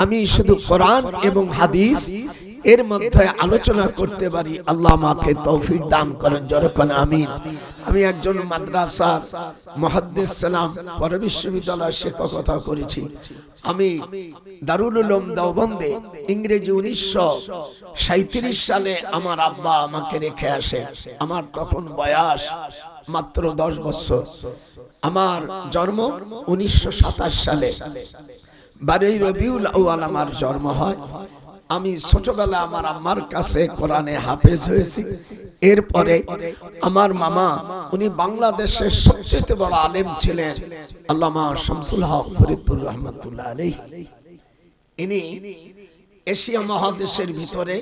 আমি শুধু কোরআন এবং হাদিস এর মধ্যে আলোচনা করতে পারি। আল্লাহ আমাকে তৌফিক দান করেন, যখন আমিন। আমি একজন মাদ্রাসার মুহাদ্দিস ছিলাম, পরে বিশ্ববিদ্যালয়ে শিক্ষকতা করেছি। আমি দারুল উলুম দেওবন্দে ইংরেজি 1937 সালে আমার আব্বা আমাকে রেখে আসে। আমার তখন বয়স মাত্র 10 বছর। আমার জন্ম 1927 সালে, 12 রবিউল আউয়াল আমার জন্ম হয়। আমি ছোটবেলা আমার আম্মার কাছে কোরআনে হাফেজ হয়েছি। এরপরে আমার মামা, উনি বাংলাদেশের সবচেয়ে বড় আলেম ছিলেন, আল্লামা শামসুল হক ফরিদপুর রহমাতুল্লাহ আলাইহি। ইনি এশিয়া মহাদেশের ভিতরে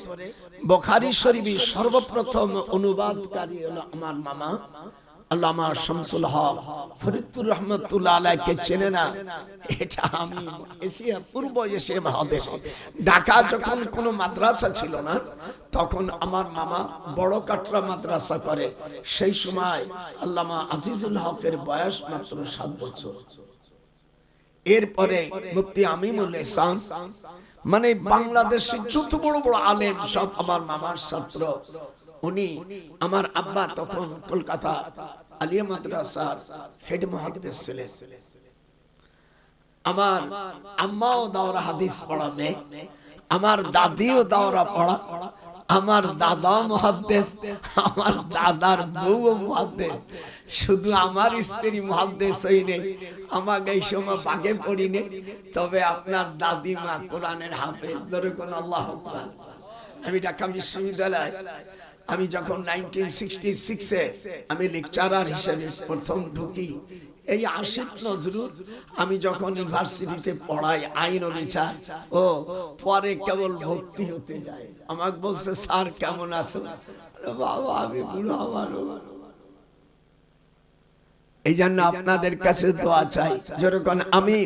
বুখারী শরীফের সর্বপ্রথম অনুবাদকারী হলো আমার মামা আল্লামা শামসুল হক ফরিদপুর রহমাতুল্লাহ আলাইহিকে চেনে না? এটা আমি এশিয়া, পূর্ব এশিয়া মহাদেশে ঢাকা যখন কোনো মাদ্রাসা ছিল না, তখন আমার মামা বড় কাটরা মাদ্রাসা করে। সেই সময় আল্লামা আজিজুল হকের বয়স মাত্র 7 বছর। এরপরে মুফতি আমিনুল ইহসান, মানে বাংলাদেশের যত বড় বড় আলেম সব আমার মামার ছাত্র। উনি, আমার আব্বা তখন কলকাতা আলিয়া মাদ্রাসার হেড মুহাদ্দিস ছিলেন। আমার আম্মাও দাওরা হাদিস পড়াবে, আমার দাদিও দাওরা পড়া, আমার দাদা মুহাদ্দিস, আমার দাদার বউও মুহাদ্দিস। শুধু আমার স্ত্রী মুহাদ্দিস হইনি, আমাকে এই সময় বাগে পড়িনি, তবে আপনার দাদিমা কোরআনের হাফেজ। ধরে কোন আল্লাহু আকবার। আমি ঢাকা বিশ্ববিদ্যালয়, আমি যখন 1966-এ আমি লেকচারার হিসেবে প্রথম ঢুকি, এই আশিক নজরুল আমি যখন ইউনিভার্সিটিতে পড়াই আইন ও বিচার, ও পরে কেবল ভর্তি হতে যায়, আমাকে বলছে স্যার কেমন আছো? বাবা আমি বুড়ো আমার। এই জন্য আপনাদের কাছে দোয়া চাই, যেরকম আমি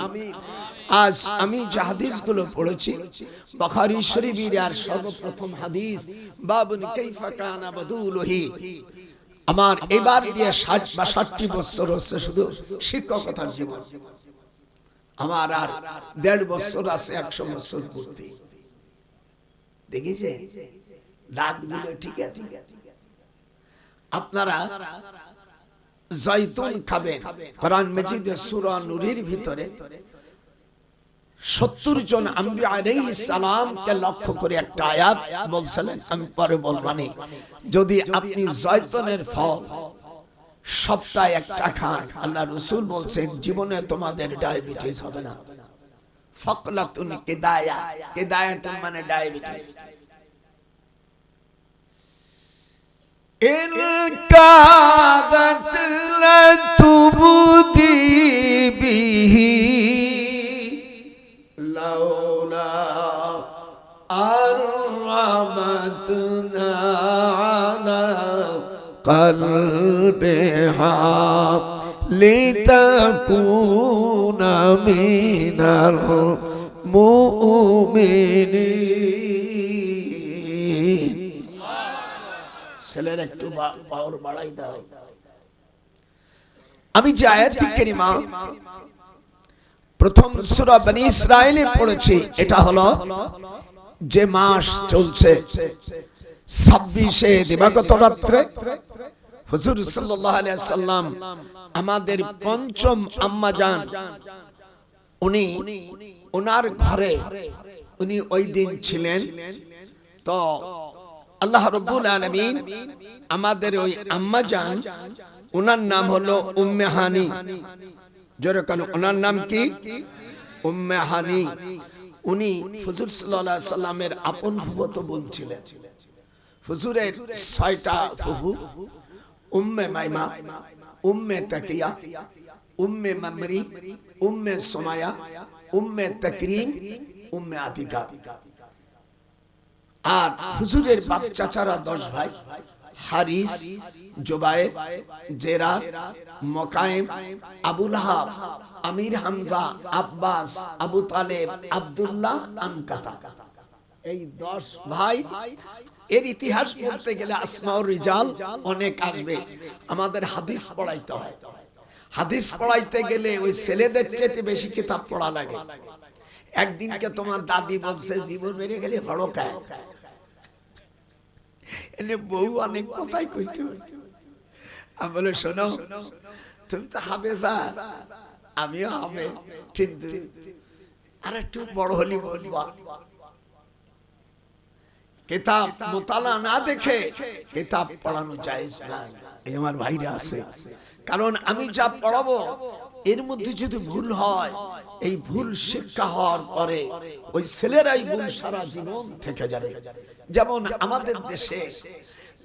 আজ আমি যে হাদিসগুলো পড়েছি বুখারী শরীফের আর সর্বপ্রথম হাদিস বাবুন কাইফা কানা বাদুলহি। আমার এবার দিয়ে 60 বা 60 বছর হচ্ছে শুধু শিক্ষকতার জীবন। আমার আর 1.5 বছর আছে 100 বছর পূর্তি। দেখিছে দাঁতগুলো ঠিক আছে? আপনারা জয়তুন খাবেন। কোরআন মাজিদের সূরা নূরের ভিতরে 70 জন আম্বিয়া আলাইহিস সালামকে লক্ষ্য করে একটা আয়াত বলছিলেন, আমি পরে বলবানি। যদি আপনি জয়তুনের ফল সপ্তাহে একটা খান, আল্লাহ রাসূল বলছেন জীবনে তোমাদের ডায়াবেটিস হবে না। ফাকলাতুন কিদায়া, কিদায়াতুন মানে ডায়াবেটিস। ইন কাদাত লাতুবদি বিহি লাউলা আররামাতনা আলা কলবিহা লিতাকুনা মিনাল মুমিনিন। ছেলের একটু পাওয়ার বাড়াই দাও। আমি যে আয়াত কারিমা প্রথম সূরা বনি ইসরাঈলে পড়েছি, এটা হলো যে মাস চলছে 26শে দিবাগত রাত্রে হুজুর সাল্লাল্লাহু আলাইহি ওয়াসাল্লাম আমাদের পঞ্চম আম্মা জান, উনি ওনার ঘরে উনি ওই দিন ছিলেন। তো আল্লাহ রাব্বুল আলামিন আমাদের ওই আম্মা জান, ওনার নাম হলো উম্মে হানি। জোরে কেন, ওনার নাম কি? উম্মে হানি। উনি হুজুর সাল্লাল্লাহু আলাইহি সাল্লামের আপন ফুফাতো বোন ছিলেন। হুজুরের 6টা ফুফু, উম্মে মাইমা, উম্মে তাকিয়া, উম্মে মামরি, উম্মে সুমায়া, উম্মে তাকরিম, উম্মে আতিকা। আর হুজুরের বাপ চাচারা 10 ভাই, হারিস, জুবায়ের, জেরার, মুকাইম, আবু লাহাব, আমির হামজা, আব্বাস, আবু তালেব, আব্দুল্লাহ, আনকাতা। এই 10 ভাই। এর ইতিহাস বলতে গেলে আসমাউর রিজাল অনেক আসবে। আমাদের হাদিস পড়াইতে হয়। হাদিস পড়াইতে গেলে ওই ছেলেদের চেয়ে বেশি কিতাব পড়া লাগে। একদিনকে তোমার দাদি বলছে জীবন মেরে গেলে বড় কায় এনে বউ অনেক কথাই কইতে। আমি বলে শোনো, তুমি তো হাফেজা, আমিও হবে, কিন্তু আর একটু বড় হলি বলবা। কিতাব মুতালা না দেখে কিতাব পড়ানো জায়েজ না। এই আমার ভাইরা আছে, কারণ আমি যা পড়াবো এর মধ্যে যদি ভুল হয়, এই ভুল শিক্ষা হওয়ার পরে ওই ছেলেরাই ভুল সারা জীবন থেকে যাবে। যেমন আমাদের দেশে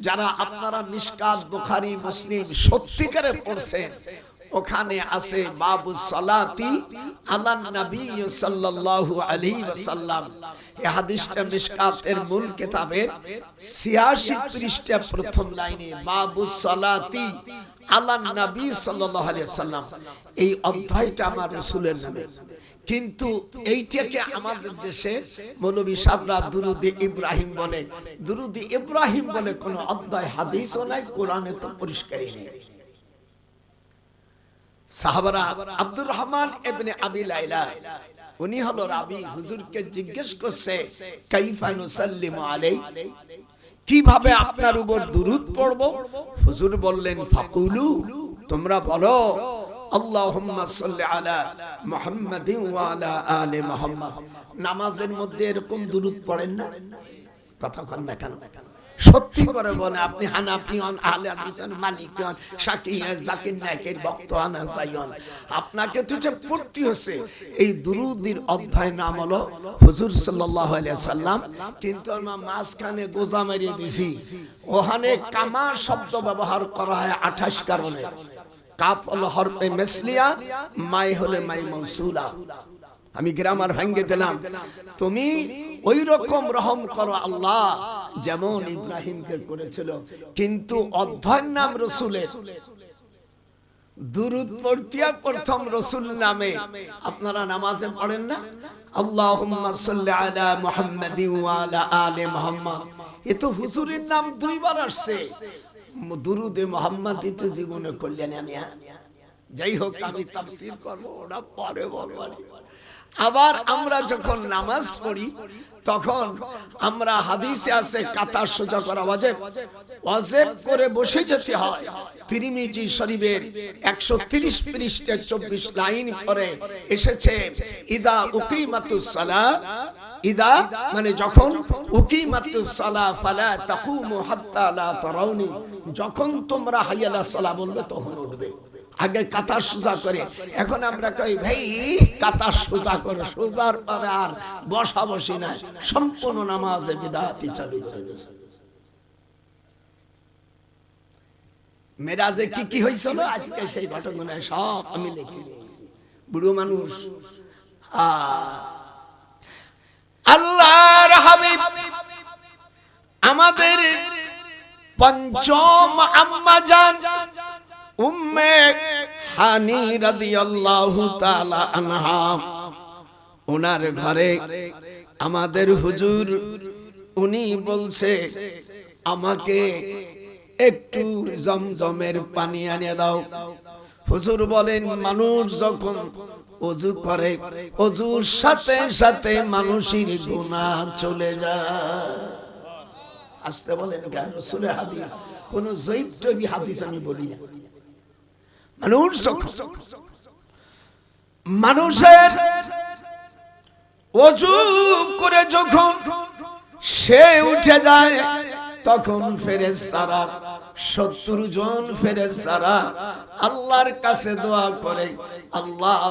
যারা আপনারা মিশকাত, বুখারী, মুসলিম সত্যিকারে পড়ছেন, ওখানে আছে বাবু সালাতি আলান নবী সাল্লাল্লাহু আলাইহি ওয়াসাল্লাম। এই হাদিসটা মিশকাতের মূল কিতাবের 86 পৃষ্ঠা প্রথম লাইনে বাবু সালাতি আলান নবী সাল্লাল্লাহু আলাইহি ওয়াসাল্লাম। এই অধ্যায়টা আমার রাসূলের নামে, কিন্তু এইটাকে আমাদের দেশের মৌলভী সাহেবরা দুরুদে ইব্রাহিম বলে। দুরুদে ইব্রাহিম বলে কোন অধ্যায় হাদিসও নাই, কোরআনে তো পরিষ্কারই নেই। সাহাবারা আব্দুর রহমান ইবনে আবি লাইলা, উনি হলো রাবি, হুজুরকে জিজ্ঞেস করছে কাইফা নুসাল্লিমু আলাইহি, কিভাবে আপনার উপর দুরূদ পড়ব? হুজুর বললেন ফাকুলু, তোমরা বলো আল্লাহুম্মা সাল্লি আলা মুহাম্মাদিন ওয়া আলা আলি মুহাম্মাদ। নামাজের মধ্যে এরকম দুরূদ পড়েন না? কথা কন না কেন? সত্যি করে বলে, আপনি হানাফি হন, আহলে হাদিস হন, মালিকি হন, শাফিঈ হন, জাকির নায়েকের ভক্ত হন, যাইন, আপনাকে তো যে পড়তে হচ্ছে। এই দুরূদের অধ্যায় নাম হলো হুজুর সাল্লাল্লাহু আলাইহি সাল্লাম, কিন্তু আমরা মাঝখানে গোজা মেরে দিছি। ওখানে কামা শব্দ ব্যবহার করা হয় 28 কারণে। কাফ হলো হরফে মিসলিয়া, মাই হলো মাই মাউসুলা। আমি গ্রামার ভেঙে দিলাম, তুমি ওই রকম রহম করো আল্লাহ যেমন ইব্রাহিমকে করেছিল, কিন্তু অধ্যায়ের নাম রাসূলের। দুরূদ পড়তে প্রথম রাসূল নামে আপনারা নামাজে পড়েন না আল্লাহুম্মা সাল্লি আলা মুহাম্মাদিন ওয়া আলা আলি মুহাম্মাদ? এ তো হুজুরের নাম দুইবার আসছে। দুরুদে মুহাম্মাদি তো জীবনে করলেন আমি। যাই হোক, আমি তাফসীর করব, ওটা পরে বলবো। আবার আমরা যখন নামাজ পড়ি তখন আমরা হাদিসে আছে কাতার সোজা করা ওয়াজিব, ওয়াজিব করে বসে যেতে হয়। তিরমিজি শরীফের 130 পৃষ্ঠা 24 লাইন পরে এসেছে ইদা উকিমাতুস সালাহ, ইদা মানে যখন, উকিমাতুস সালাহ ফালা তাকুমু হাত্তা লা তারাউনি, যখন তোমরা হাইয়া আলাস সালাহ বলবে তখন উঠবে। আগে কাতার সোজা করে, এখন আমরা কই ভাই কাতার সোজা করে, সোজার পরে আর বসা বসি না, সম্পূর্ণ নামাজে বিদআতি চালু করে দিয়েছে। মেরাজে কি কি হইছিল আজকে সেই ঘটনা সব আমি লিখে নিয়েছি। বুড়ো মানুষ, আল্লাহর হাবিব আমাদের পঞ্চম আম্মা জান উম্মে হানি রাদিয়াল্লাহু তাআলা আনহা, ওনার ঘরে আমাদের হুজুর, উনি বলছে আমাকে একটু জমজমের পানি এনে দাও। হুজুর বলেন মানুষ যখন ওযু করে, ওযুর সাথে সাথে মানুষের গুনাহ চলে যায়। আসতে বলেন কেন? রাসূলের হাদিস, কোন জয়ীফ টবি হাদিস আমি বলি না। মানুষের ওযু করে যখন সে উঠে যায় তখন ফেরেশতারা 70 জন ফেরেশতারা আল্লাহর কাছে দোয়া করে, আল্লাহ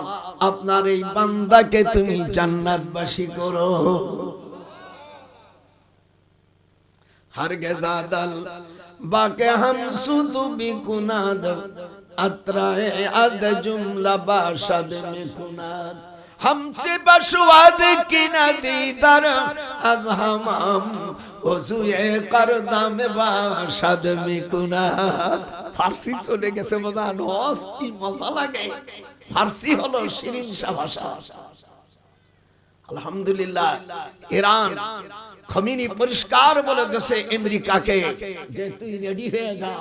আপনার এই বান্দাকে তুমি জান্নাতবাসী করো। हरगिज़ आदल बाके हम सुदु बिकुनाद अत्राए अद जुमला बाशद में कुनाद हमसे बशवाद की नदी दर अज हमाम वज़ुए करदम बाशद में कुनाद। फारसी चले गेছে মজা, নস কি মজা লাগে। ফারসি হলো শিরিন ভাষা। আলহামদুলিল্লাহ, ইরান খমিনি পরিষ্কার বলে দিয়েছে আমেরিকাকে যে তুই রেডি হয়ে যা,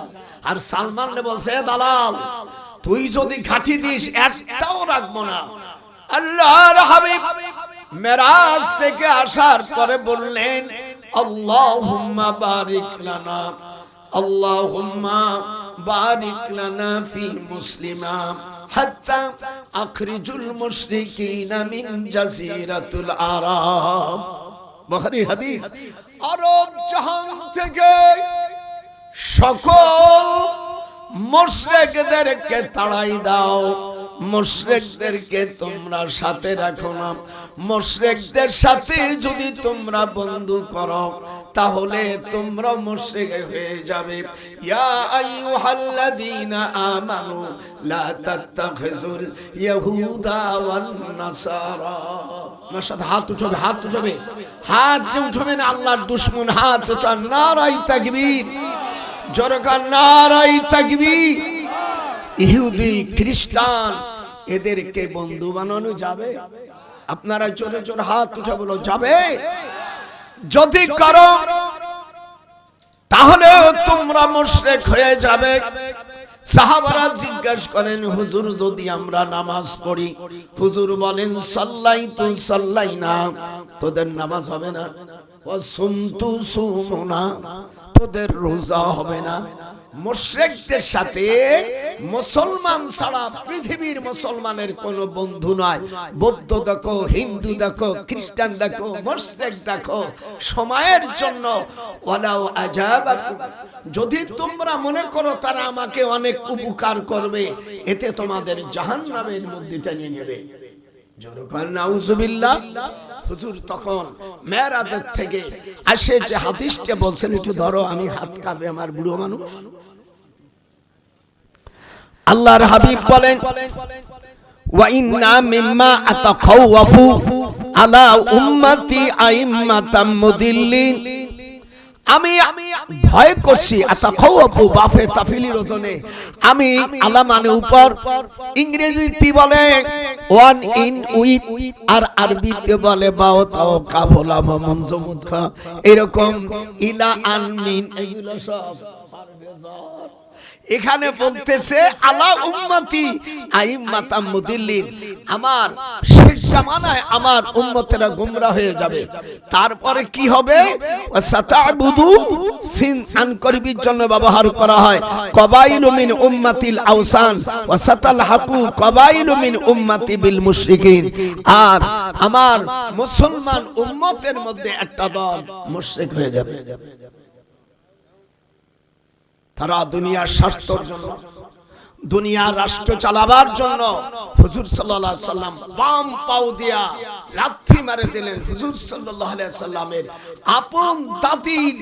আর সালমান নে বলছে দালাল তুই যদি ঘাঁটি দিস একটাও রাখবো না। আল্লাহর হাবিব মেরাজ থেকে আসার পরে বললেন আল্লাহুম্মা বারিক লানা, আল্লাহুম্মা বারিক লানা ফি মুসলিমা হাত্তা আখরিজুল মুশরিকিনা মিন জাজিরাতুল আরব। বুখারী হাদিস। আরব জাহান থেকে সকল মুশরিকদেরকে তাড়াই দাও, মুশরিকদেরকে তোমরা সাথে রাখো না। মুশরিকদের সাথে যদি তোমরা বন্ধু করো তাহলে তোমরা মুশরিক হয়ে যাবে। ইয়া আইয়ুহাল্লাযীনা আমানু লা তাত্তাখিযুল ইয়াহুদা ওয়ান নাসারা। আমার সাথে হাত উঠাবে, হাত উঠাবে, হাত যে উঠাবে না আল্লাহর দুশমন হাত উঠা। নারায়ে তাকবীর, জোরে কান নারায়ে তাকবীর। ইহুদি খ্রিস্টান এদেরকে বন্ধু বানানো যাবে? আপনারা জোরে জোরে হাত উঠে বলো যাবে? যদি করো তাহলে তোমরা মুশরিক হয়ে যাবে। সাহাবারা জিজ্ঞাসা করেন হুজুর যদি আমরা নামাজ পড়ি, হুজুর বলেন সাল্লাইতু সাল্লাইনা, তোদের নামাজ হবে না। ওয়াসুমতু সুমুনা, তোদের রোজা হবে না। মুশরিকদের সাথে মুসলমান ছাড়া পৃথিবীর মুসলমানের কোনো বন্ধু নয়। বৌদ্ধ দেখো, হিন্দু দেখো, খ্রিস্টান দেখো, মুশরিক দেখো, সময়ের জন্য ওয়ালাউ আজাবাকুম, যদি তোমরা মনে করো তারা আমাকে অনেক উপকার করবে, এতে তোমাদের জাহান্নামের মধ্যে টেনে নেবে। জোরকার নাউজুবিল্লাহ। হুজুর তখন মেরাজের থেকে আসে যে হাদিসটা বলছেন, একটু ধরো, আমি হাত কাঁপে, আমার বুড়ো মানুষ। আল্লাহর হাবিব বলেন ওয়া ইন্না মিম্মা আতাখাওয়াফু আলা উম্মতি আইম্মাতাম মুদিল্লিন, আমি ভয় করছি। আতাখাওয়াফু বাফে তাফিলির ওজনে আমি আলা মানে উপর, ইংরেজিতে বলে ওয়ান ইন উইথ, আর আরবিতে বলে বাও তাও কাফলা মমজমুদা, এরকম ইলা আন মিন, এগুলো সব হারবেজার। এখানে বলতেছে আলা উম্মতি আইম্মাতাম মুদিল্লিন, আমার শেষ জামানায় আমার উম্মতেরা গোমরা হয়ে যাবে। তারপরে কি হবে? ওয়াসাতাবুদু, সিন আনকরবির জন্য ব্যবহার করা হয়। কবাইলু মিন উম্মাতিল আওসান ওয়াসাতালহাকু কবাইলু মিন উম্মাতি বিল মুশরিকিন, আর আমার মুসলমান উম্মতের মধ্যে একটা দল মুশরিক হয়ে যাবে। তারা দুনিয়ার স্বার্থের জন্য, দুনিয়ার রাষ্ট্র চালাবার জন্য হুজুর সাল্লাল্লাহু আলাইহি সাল্লাম বাম পাও দিয়া লাথি মেরে দিলেন হুজুর সাল্লাল্লাহু আলাইহি সাল্লামের আপন দাদির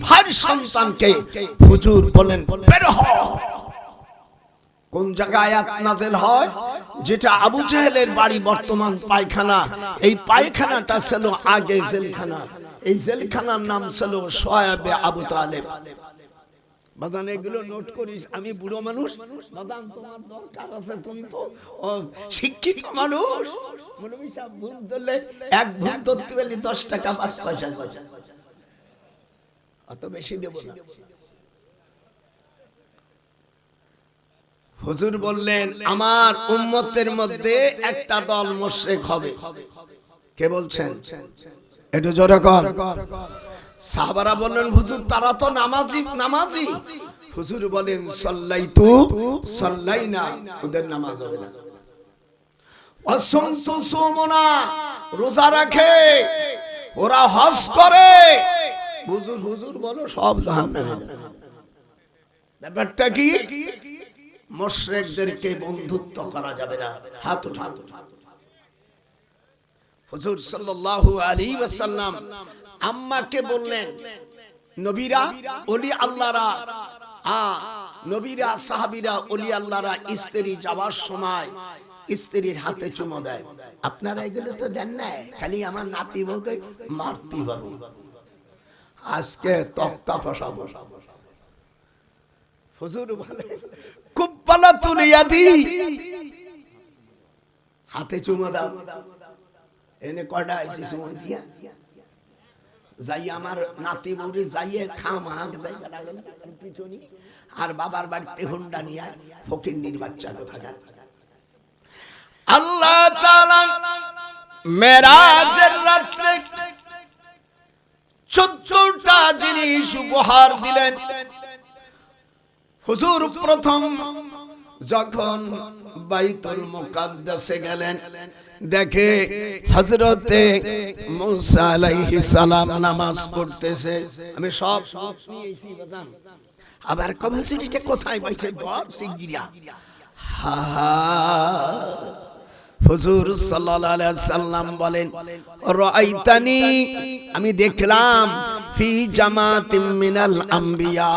ভাই সন্তানকে। হুজুর বলেন বের হ। কোন জায়গায় আয়াত নাযিল হয়? যেটা আবু জেহেলের বাড়ি বর্তমান পায়খানা, এই পায়খানাটা ছিল আগে জেলখানা। এই জেলখানার নাম ছিল শোয়াবে আবু তালেব। বাজান এগুলো নোট করিস, আমি বুড়ো মানুষ। বাজান তোমার দরকার আছে, তুমি তো শিক্ষিত মানুষ। মৌলভী সাহেব ভুল ধরলে, এক ভুল ধরতে পারলে 10 টাকা 5 পয়সা, অত বেশি দেব না। হুজুর বললেন আমার উম্মতের মধ্যে একটা দল মুশরিক হবে। কে বলছেন? একটু জোরে কর। সাহাবারা বললেন হুজুর তারা তো নামাজি নামাজি। হুজুর বলেন সাল্লাইতু সাল্লাইনা, ওদের নামাজ হবে না। ওয়াসুমতু সুমুনা, রোজা রাখে, ওরা হজ করে। হুজুর হুজুর বলো সব জাহান্নামে। ব্যাপারটা কি? মুশরিকদেরকে বন্ধুত্ব করা যাবে না। হাত উঠান। হুজুর সাল্লাল্লাহু আলাইহি ওয়াসাল্লাম আম্মাকে বললেন নবীরা ওলি আল্লাহরা, নবীরা সাহাবীরা ওলি আল্লাহরা স্ত্রী যাওয়ার সময় স্ত্রীর হাতে চুমো দেয়। আপনারা এগুলো তো দেন না, খালি আমার নাতি বউকে মারতে পারবো। আজকে তক্তা ফসাবো। হুজুর বলে কুব্বালাতুল ইয়াদি, হাতে চুমো দাও। এনে কয়টা আইছি চুমো দিয়া যাই আমার নাতি বউরে যাইয়ে খামাক যাই পিছনি, আর বাবার বাড়িতে হুন্ডা নিয়ে ফকিন্নির বাচ্চা কোথাকার। আল্লাহ তাআলা মেরাজের রাতে 14টা জিনিস উপহার দিলেন হুজুর। প্রথম যখন বাইতুল মুকাদ্দাসে গেলেন, দেখে হযরতে মুসা আলাইহিস সালাম নামাজ পড়তেছে। আমি সব নিয়েছি বাজান, আবার কমিউনিটিটা কোথায় বসে দর সিগিরা। হুজুর সাল্লাল্লাহু আলাইহি সাল্লাম বলেন, রাআইতানি, আমি দেখলাম, ফি জামাতিম মিনাল আম্বিয়া,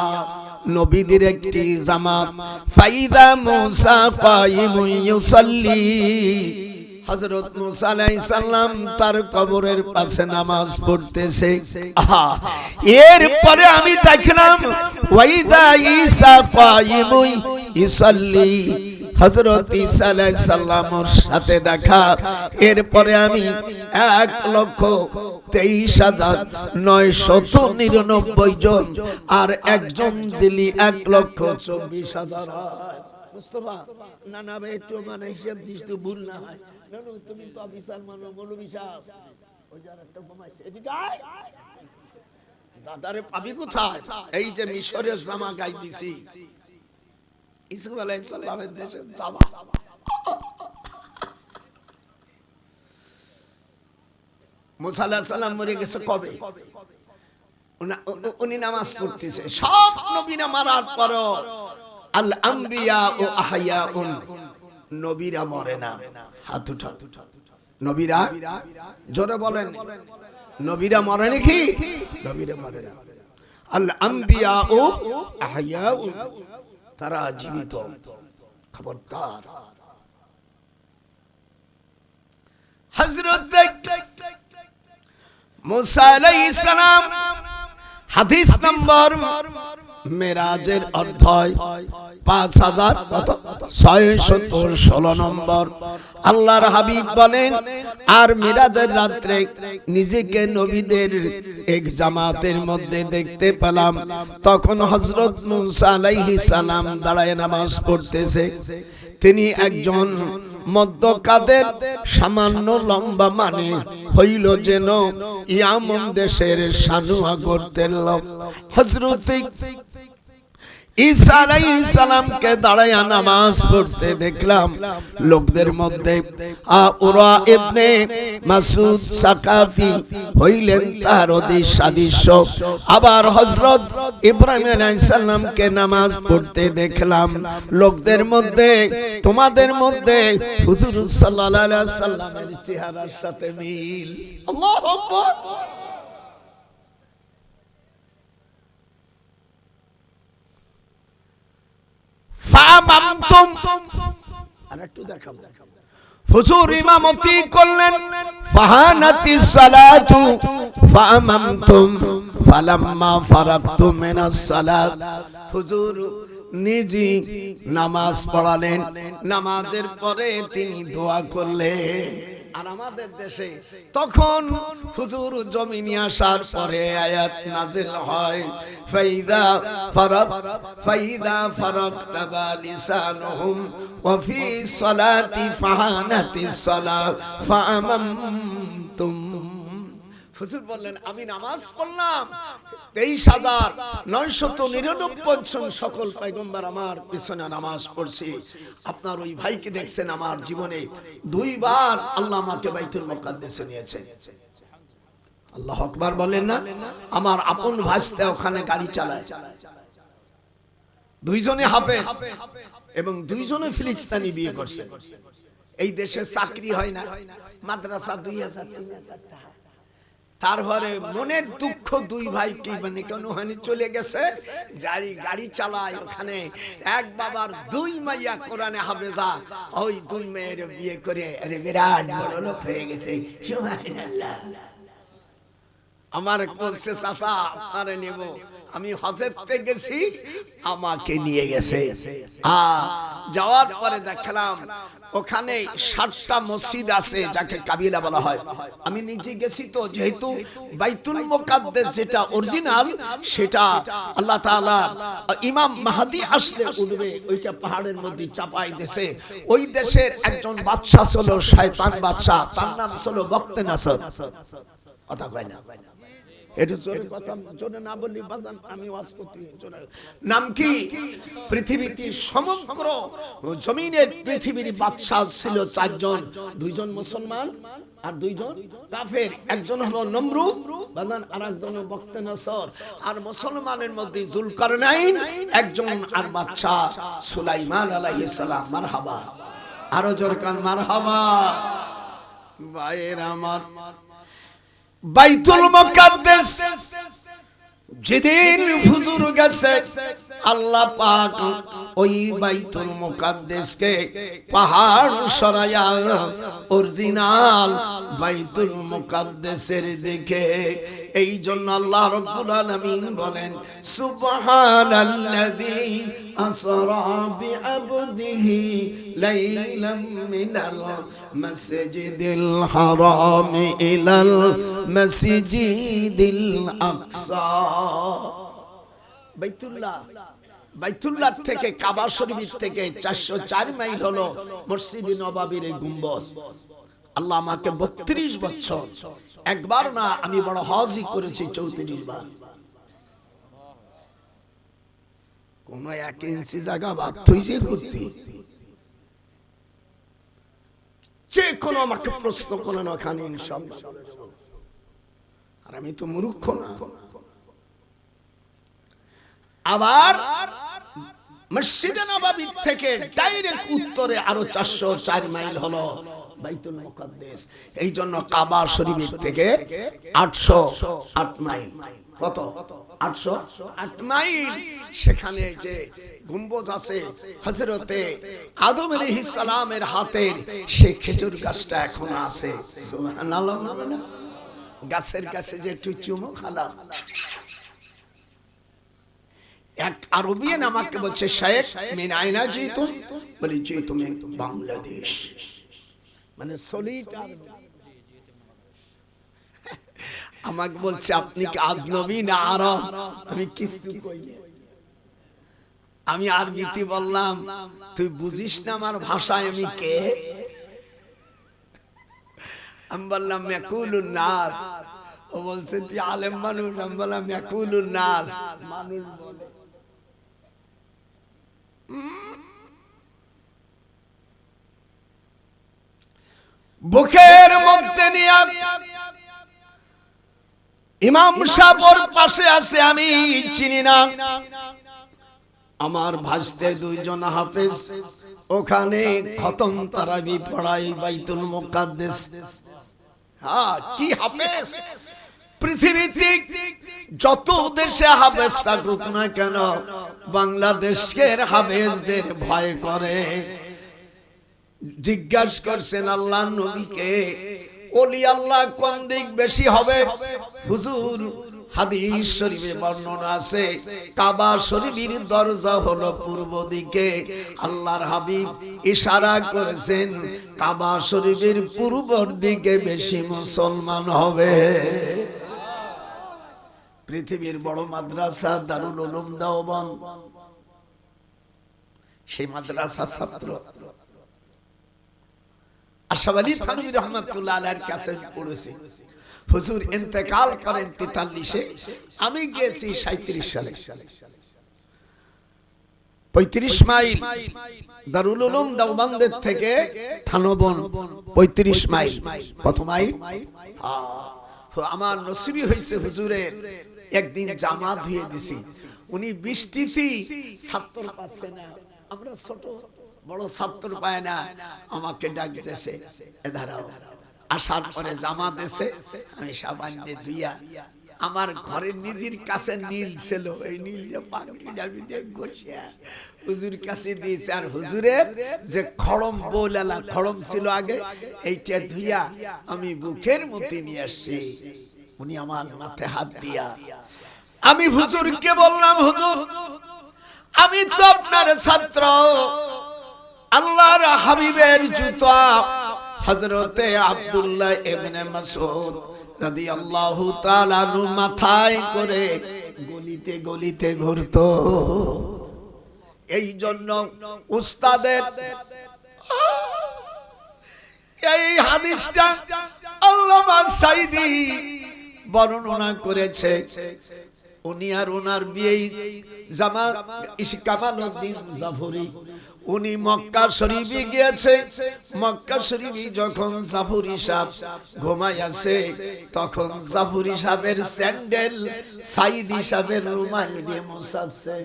নবীদের একটি জামাত, ফাইদা মুসা কাইমুন ইউসাল্লি, হযরত মুসা আলাইহিস সালাম তার কবরের পাশে নামাজ পড়তেছে। এরপরে আমি দেখলাম ওয়াইদা ঈসা কাইমুন ইউসাল্লি, হযরত ঈসা আলাইহিস সালামের সাথে দেখা। এরপরে আমি 1,23,999 জন আর একজন দিলি 1,24,000। মুস্তাফা না না ভাই, একটু মানে হিসাব দিস তো ভুল না হয়। নানু তুমি তো অফিসার মানো, মৌলভী সাহেব ওই যার একটা কমাইছে এদিকে আয়। দাদারে পাবি কোথায়? এই যে মিশরের জামা গাই দিছি, ইসু আলাইহিস সালামের দেশের জামা। মুসা আলাইহিস সালাম মরে গেছে কবে? উনি নামাজ পড়তেছে। সব নবীরা মারার পর আল আম্বিয়া ও আহয়াউন, নবীরা মরে না। হাত উঠা, নবীরা জোরে বলেন, নবীরা মরে নাকি? নবীরা মরে না। আল আম্বিয়া ও আহয়াউন, তারা জীবিত। খবরদার। হযরত মুসা আলাইহিস সালাম, হাদিস নম্বর মেরাজের অধ্যায় 5616 নম্বর। আল্লাহর হাবিব বলেন, আর মিরাজের রাত্রে নিজেকে নবীদের এক জামাতের মধ্যে দেখতে পেলাম। তখন হযরত মুসা আলাইহিস সালাম দাঁড়ায় নামাজ পড়তেছে। তিনি একজন মধ্যকাদের, সামান্য লম্বা, মানে হইল যেন ইয়ামন দেশের সানুয়া গোত্রের লোক। হযরত ঈসা আলাইহিস সালামকে দাঁড়ায়া নামাজ পড়তে দেখলাম। লোকদের মধ্যে উরা ইবনে মাসউদ সাকাফি হইলেন তার অতি সাদৃশ্য। আবার হযরত ইব্রাহিম আলাইহিস সালামকে নামাজ পড়তে দেখলাম। লোকদের মধ্যে, তোমাদের মধ্যে হুজুর সাল্লাল্লাহু আলাইহি সাল্লামের চেহারার সাথে মিল। আল্লাহু আকবার। আরেকটু দেখাবো। হুজুর ইমামতি করলেন, ফাহানাতিস সালাতু ফামামতুম ফালাম্মা ফারাগতুম মিনাস সালাত। হুজুর নিজে নামাজ পড়ালেন। নামাজের পরে তিনি দোয়া করলেন। আর আমাদের দেশে তখন হুজুর জমিনে আসার পরে আয়াত নাযিল হয়, ফাইদা ফারাগতা বালিসানুহুম ওয়া ফি সালাতি ফাহানাতিস সালাত ফাআমামতুম। হুজুর বললেন, আমি নামাজ পড়লাম, 23,999 জন সকল পয়গম্বর আমার পিছনে নামাজ পড়ছে। আপনার ওই ভাইকে দেখছেন, আমার জীবনে 2 বার আল্লাহ আমাকে বাইতুল মুকাদ্দাসে নিয়েছেন। আল্লাহু আকবার বলেন না? আমার আপন ভাইস্তে ওখানে গাড়ি চালায়, 2 জনে হাফেজ এবং 2 জনে ফিলিস্তিনি বিয়ে করছে। এই দেশে চাকরি হয় না, মাদ্রাসা 2000 টাকা। তারপরে মনের দুঃখ, 2 ভাই কি মানে কেন হয়নি, চলে গেছে, গাড়ি চালায় ওখানে। এক বাবার 2 মাইয়া কোরআনে হাফেজা, ওই 2 মেয়ের বিয়ে করে আরে বিরাট বড় লোক হয়ে গেছে। সুবহানাল্লাহ। আমার বলছে, চাচা আপনারে নেব। আমি হজেতে গেছি, আমাকে নিয়ে গেছে। যাওয়ার পরে দেখলাম ওখানে 60টা মসজিদ আছে যাকে কাবিলা বলা হয়। আমি নিজে গেছি তো, যেহেতু বাইতুল মুকাদ্দাস যেটা অরিজিনাল সেটা আল্লাহ তাআলা ইমাম মাহদি আসলে উঠবে ওইটা পাহাড়ের মধ্যে চাপাই দিয়েছে। ওই দেশের একজন বাদশা ছিল শয়তান বাদশা, তার নাম ছিল বখতে নাসর। কথা কয় না, একটু জোরে কথা জোরে না বললি বাজান আমি ওয়াজ করতে জোরে। নাম কি? পৃথিবীতে সমগ্র জমিনের পৃথিবীর বাদশা ছিল 4 জন, 2 জন মুসলমান আর 2 জন কাফের। একজন হলো নমরুদ বাজান, আর একজন বখতে নাসর। আর মুসলমানের মধ্যে যুলকারনাইন একজন, আর বাদশা সুলাইমান আলাইহিস সালাম। মারহাবা, আরো জোরে কান মারহাবা। ভাইয়ের আমার, বাইতুল মুকাদ্দাস যেদিন হুজুর গেছে আল্লাহ পাক ওই বাইতুল মুকাদ্দাসকে পাহাড় সরায়া অরিজিনাল বাইতুল মুকাদ্দাসের দিকে। এই জন্য আল্লাহ রাব্বুল আলামিন বলেন সুবহানাল্লাযী আসরা বিআবদিহি লাইলাম মিনাল মাসজিদিল হারাম ইলাল মাসজিদিল আকসা। বাইতুল্লাহ থেকে কাবা শরীফ থেকে 404 মাইল হলো মসজিদে নববীর গম্বুজ। আল্লাহ আমাকে 32 বছর, একবার না আমি বড় হজই করেছি 34 বার। কোন 1 ইঞ্চি জায়গা বাদ হইছে করতে। যে কোন আমাকে প্রশ্ন করেন ওখানে ইনশাআল্লাহ। আর আমি তো মূর্খ না। আবার মসজিদে নববী থেকে ডাইরেক্ট উত্তরে আরো 404 মাইল হলো বাইতুল মুকাদ্দাস। এই জন্য কাবা শরীফ থেকে 808 মাইল। কত? 808 মাইল। সেখানে যে গম্বুজ আছে হযরতে আদম আলাইহিস সালামের হাতের সেই খেজুর গাছটা এখনো আছে। সুবহানাল্লাহ। গাছের কাছে যে একটু চুমু খালাম। এক আরবিয়ান আমাকে বলছে শেখ মিন আইনা জিতু, বলি জিতু মিন বাংলাদেশ, মানে সলিড। আমাকে বলছে আপনি কি আজনবী না আরব? আমি কিছু কই না। আমি আরবিতে বললাম তুই বুঝিস না আমার ভাষায় আমি কে? আমি বললাম ইয়াকুলুন নাস। ও বলছে তুই আলেম মানুষ। আমি বললাম ইয়াকুলুন নাস, মানুষ বলে। বুকের মধ্যে নিয়ে ইমাম সাহেবের পাশে আছে, আমি চিনি না। আমার ভাসতে 2 জন হাফেজ ওখানে খতম তারাবি পড়াই বাইতুল মুকাদ্দাস। হ্যাঁ, কি হাফেজ! পৃথিবীতে যত দেশে হাফেজ থাকুক না কেন বাংলাদেশের হাফেজদের ভয় করে। জিজ্ঞাসা করছেন আল্লাহ নবীকে ওলি আল্লাহ কোন দিক বেশি হবে? হুজুর হাদিস শরীফে বর্ণনা আছে কাবা শরীফের দরজা হলো পূর্ব দিকে। আল্লাহর হাবিব ইশারা করেছেন কাবা শরীফের পূর্বর দিকে বেশি মুসলমান হবে। পৃথিবীর বড় মাদ্রাসা দারুল উলুম দেওবন্দ, সেই মাদ্রাসা ছাত্র আশরাফ আলী থানভী রাহমাতুল্লাহ আলাইহির কাছে পড়েছি। হুজুর ইন্তেকাল করেন 43-এ, আমি গেছি 37 সালে। 35 মাইল দারুল উলুম দেওবন্দের থেকে থানবন 35 মাইল। কত মাইল? আমার নসিবই হয়েছে হুজুরের একদিন জামা ধুয়ে দিছি। উনি বৃষ্টিতে ছাত্র পাচ্ছে না, আমরা ছোট বড় ছাত্র পায় না, আমাকে ডাকতেছে এধারাও। আসার পরে জামা দিয়েছে, আমি সাবান দিয়ে ধুইয়া আমার ঘরের নিজের কাছে নীল ছিল, এই নীল দিয়ে পাগড়ি ডাবি দিয়ে ঘষিয়া হুজুর কাছে দিয়েছে। আর হুজুরের যে খড়ম বৌলালা খড়ম ছিল আগে, এইটা ধুইয়া আমি বুকের মধ্যে নিয়ে আসছি। উনি আমার মাথায় হাত দিয়া, আমি হুজুরকে বললাম হুজুর আমি তো আপনার ছাত্র, আল্লাহর হাবিবের জুতা হযরতে আব্দুল্লাহ ইবনে মাসউদ রাদিয়াল্লাহু তাআলা মাথায় করে গলিতে গলিতে ঘুরতো। এই জন্য উস্তাদের এই হাদিসটা আল্লামা সাইদি বর্ণনা করেছে। উনি আর ওনার বিয়ে কামালউদ্দিন জাফরি, উনি মক্কা শরীফে গিয়েছে। মক্কা শরীফে যখন জাফরি সাহেব ঘুমায় আছে, তখন জাফরি সাহেবের স্যান্ডেল সাইদি সাহেবের রুমাল দিয়ে মোছাচ্ছে।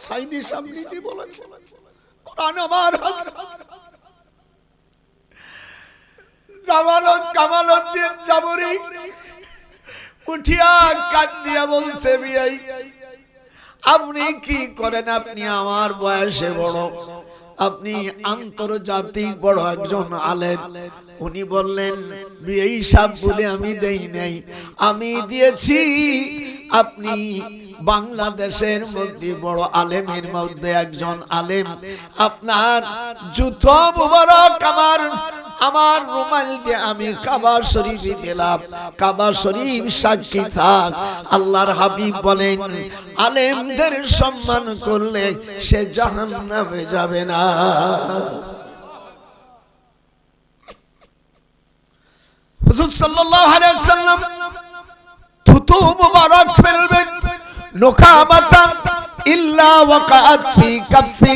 সাইদি সাহেব নিজে বলেছে, কোরআন আমার হাত। কামালউদ্দিন জাফরি উঠিয়া কাঁদিয়া বলছে, বিয়াই আপনি কি করেন? আপনি আমার বয়সে বড়, আপনি আন্তর্জাতিক বড় একজন আলেম। উনি বললেন, বিয়াই সাহেব বলে আমি দেই নাই, আমি দিয়েছি আপনি বাংলাদেশের মধ্যে বড় আলেমের মধ্যে একজন আলেম। আপনার জুতো মুবারক আমার রুমাল দিয়ে আমি কাবা শরীফে দিলাম। কাবা শরীফ সাক্ষী থাক। আল্লাহর হাবিব বলেন, আলেমদের সম্মান করলে সে জাহান্নামে যাবে না। হুজুর সাল্লাল্লাহু আলাইহি ওয়াসাল্লাম থুতু মুবারক ফেলবেন, নুকাবাতান ইল্লা ওয়াকাআত ফি কাফি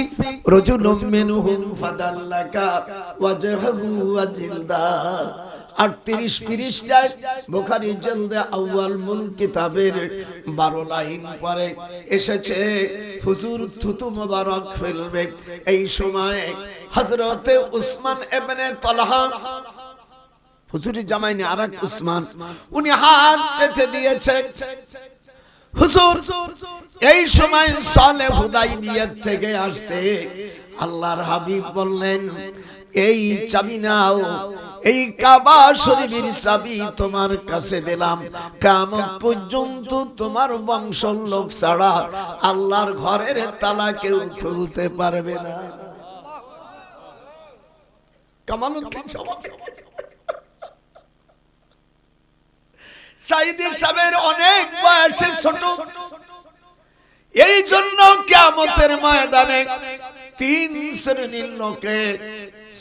রাজুলুম মিনহুম ফাদাল্লাকা ওয়াজহুহু ওয়া জিলদা। 38 পৃষ্ঠায় বুখারী জলদে আউয়াল মূল কিতাবের 12 লাইন পরে এসেছে, হুজুর থুতু মুবারক ফেলবে। এই সময় হযরতে উসমান ইবনে তালহা, হুজুরের জামাইনে আরেক উসমান, উনি হাত পেতে দিয়েছে। হুজুর এই সময় সালে হুদাইবিয়া থেকে আসতে আল্লাহর হাবিব বললেন, এই চাবি নাও, এই কাবা শরীফের চাবি তোমার কাছে দিলাম। কিয়ামত পর্যন্ত তোমার বংশের লোক ছাড়া আল্লাহর ঘরের তালা কেউ খুলতে পারবে না। কামালউদ্দিন সাইদি সাহেবের অনেক বয়সে ছোট, এই জন্য কিয়ামতের ময়দানে 3 শ্রেণীর লোকে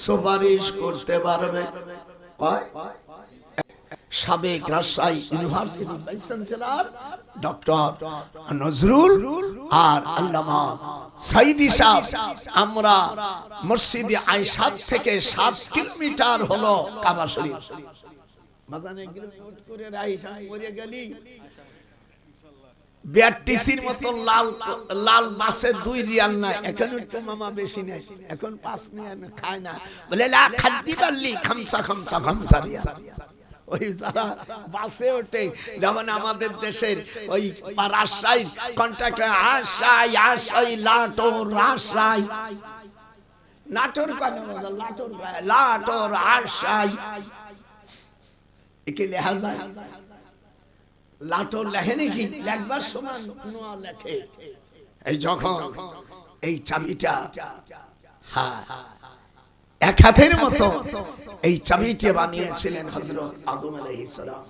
সুপারিশ করতে পারবে। সাবেক Rajshahi university vice chancellor doctor Nazrul আর আল্লামা সাইদি সাহেব। আমরা মসজিদে আয়েশা থেকে 7 কিলোমিটার হলো কাবা শরীফ। মাজানে গিয়ে নোট করে আয়েশা মরে গেলি বিআরটিসির মত লাল লাল বাসে 2 রিয়াল না, এখন একটু মামা বেশি নেই, এখন 5 নিয়ে খায় না, বলে লা খাদ্দি বাল্লি খামসা রিয়াল। ওই যারা বাসে ওঠে, যেমন আমাদের দেশের ওই রাজশাহী কন্ট্রাক্টর আশাই নাটোর আশাই একে লেখা যায়। লাটোর লেখে নাকি? লেখবার সময় নোয়া লেখে। এই যখন এই চাবিটা এক হাতের মতো এই চাবিটা বানিয়েছিলেন হযরত আদম আলাইহিস সালাম।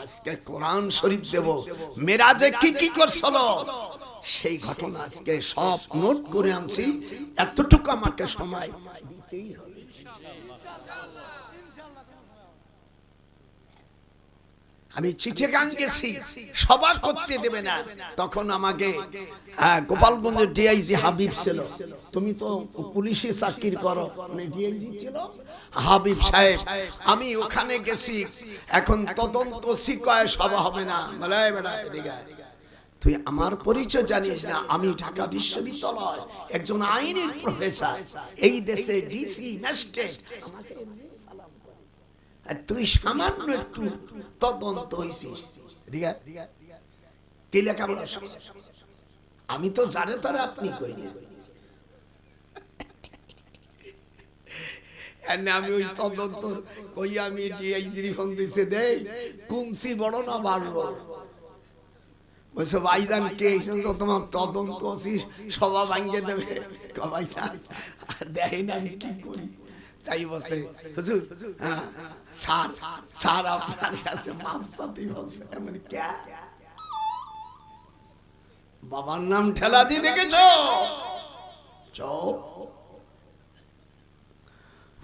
আজকে কোরআন শরীফ দেব, মেরাজে কি কি করছিল সেই ঘটনা আজকে সব নোট করে আনছি। এতটুকু আমাকে সময় দিতেই হবে। আমি চিঠিগাং গেছি, সভা করতে দেবে না। তখন আমাকে গোপালগঞ্জের ডিআইজি হাবিব ছিল, তুমি তো পুলিশে চাকরি করো, মানে ডিআইজি ছিল হাবিব সাহেব। আমি ওখানে গেছি, এখন তদন্ত শিকায় সভা হবে না। বলে বেটা এদিকে, তুই আমার পরিচয় জানিস না? আমি ঢাকা বিশ্ববিদ্যালয় একজন আইনের প্রফেসর, এই দেশে ডিসি ম্যাজিস্ট্রেট, আমাকে তুই সামান্য একটু তদন্ত হইছিস, কি লেখা বলো? আমি তো জানে তারা আপনি কইনি। আমি ওই তদন্ত কই আমি ডিআইজির ফোন দিছে, দেই কুমসি বড় না বাড়বো? বলছে ভাইজান কে তোমার তদন্ত সভা ভাঙ্গে দেবে, ভাইজান দেখেন আমি কি করি। তাই বলছে হুজুর স্যার স্যার আপনার কাছে মাপ চাইতে বলছে। এমন কে বাবার নাম ঠেলাদি দেখেছো? চুপ।